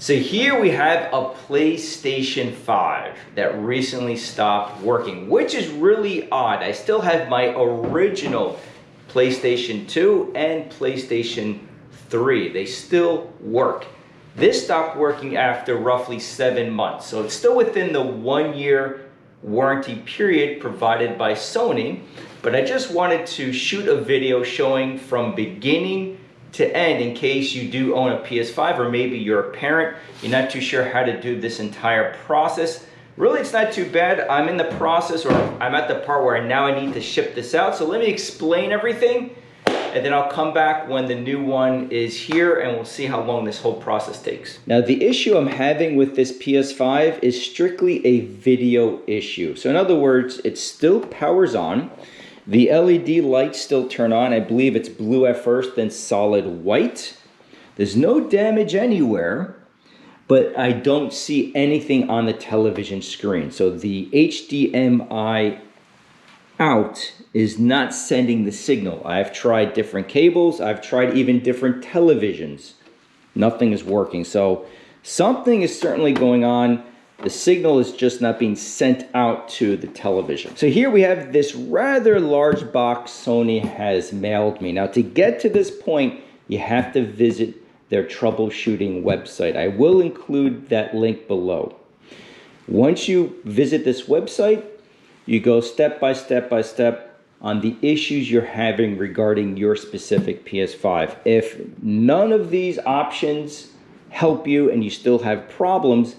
So here we have a PlayStation 5 that recently stopped working, which is really odd. I still have my original PlayStation 2 and PlayStation 3. They still work. This stopped working after roughly 7 months. So it's still within the 1-year warranty period provided by Sony. But I just wanted to shoot a video showing from beginning to end in case you do own a PS5 or maybe you're a parent, you're not too sure how to do this entire process. Really, it's not too bad. I'm in the process, or I'm at the part where now I need to ship this out. So let me explain everything and then I'll come back when the new one is here and we'll see how long this whole process takes. Now the issue I'm having with this PS5 is strictly a video issue. So in other words, it still powers on. The LED lights still turn on. I believe it's blue at first, then solid white. There's no damage anywhere, but I don't see anything on the television screen. So the HDMI out is not sending the signal. I've tried different cables. I've tried even different televisions. Nothing is working. So something is certainly going on. The signal is just not being sent out to the television. So here we have this rather large box Sony has mailed me. Now to get to this point, you have to visit their troubleshooting website. I will include that link below. Once you visit this website, you go step by step on the issues you're having regarding your specific PS5. If none of these options help you and you still have problems,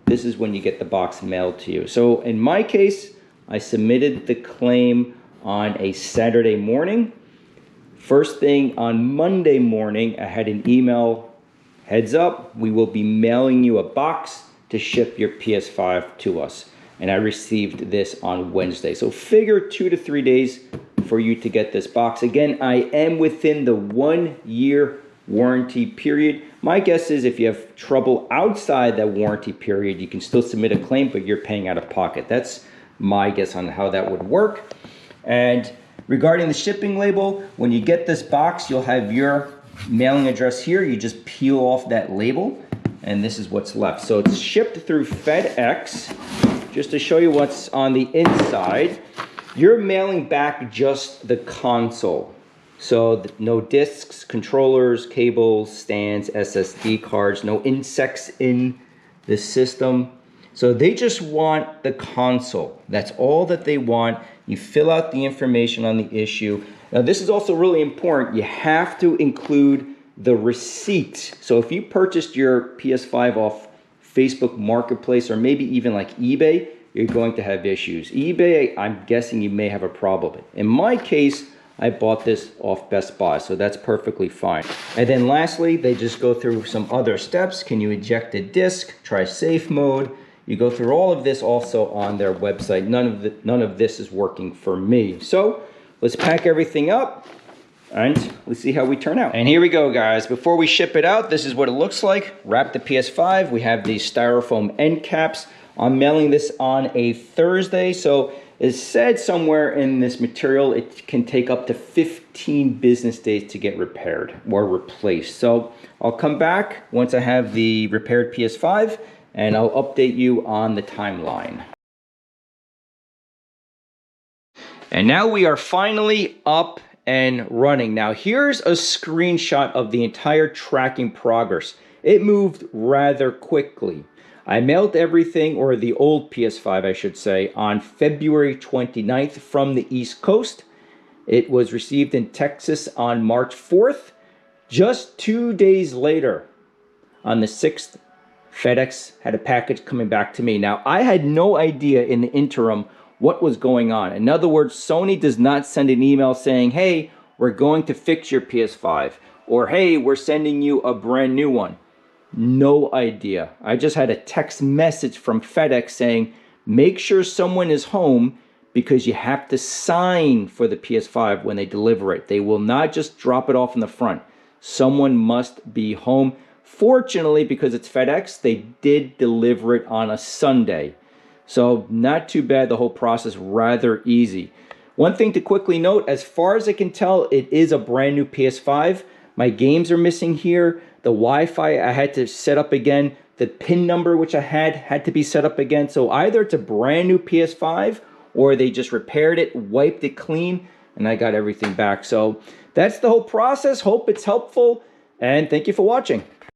this is when you get the box mailed to you. So in my case, I submitted the claim on a Saturday morning. First thing on Monday morning, I had an email, heads up, we will be mailing you a box to ship your PS5 to us. And I received this on Wednesday. So figure 2 to 3 days for you to get this box. Again, I am within the 1-year warranty period. My guess is if you have trouble outside that warranty period, you can still submit a claim, but you're paying out of pocket. That's my guess on how that would work. And regarding the shipping label, when you get this box, you'll have your mailing address here. You just peel off that label, and this is what's left. So it's shipped through FedEx. Just to show you what's on the inside, you're mailing back just the console. So no discs, controllers, cables, stands, SSD cards, no insects in the system. So they just want the console. That's all that they want. You fill out the information on the issue. Now this is also really important. You have to include the receipt. So if you purchased your PS5 off Facebook Marketplace or maybe even like eBay, you're going to have issues. eBay, I'm guessing you may have a problem. In my case, I bought this off Best Buy, so that's perfectly fine. And then lastly, they just go through some other steps. Can you eject a disk? Try safe mode. You go through all of this also on their website. None of this is working for me. So let's pack everything up and let's see how we turn out. And here we go, guys. Before we ship it out, this is what it looks like. Wrap the PS5. We have these styrofoam end caps. I'm mailing this on a Thursday, so it's said somewhere in this material it can take up to 15 business days to get repaired or replaced. So I'll come back once I have the repaired PS5 and I'll update you on the timeline. And now we are finally up and running. Now here's a screenshot of the entire tracking progress. It moved rather quickly. I mailed everything, or the old PS5 I should say, on February 29th from the East Coast. It was received in Texas on March 4th. Just 2 days later, on the 6th, FedEx had a package coming back to me. Now, I had no idea in the interim what was going on. In other words, Sony does not send an email saying, hey, we're going to fix your PS5, or hey, we're sending you a brand new one. No idea. I just had a text message from FedEx saying, make sure someone is home because you have to sign for the PS5 when they deliver it. They will not just drop it off in the front. Someone must be home. Fortunately, because it's FedEx, they did deliver it on a Sunday. So not too bad, the whole process rather easy. One thing to quickly note, as far as I can tell, it is a brand new PS5. My games are missing here. The Wi-Fi I had to set up again The pin number which I had to be set up again. So either it's a brand new PS5 or they just repaired it, wiped it clean, and I got everything back. So that's the whole process. Hope it's helpful, and thank you for watching.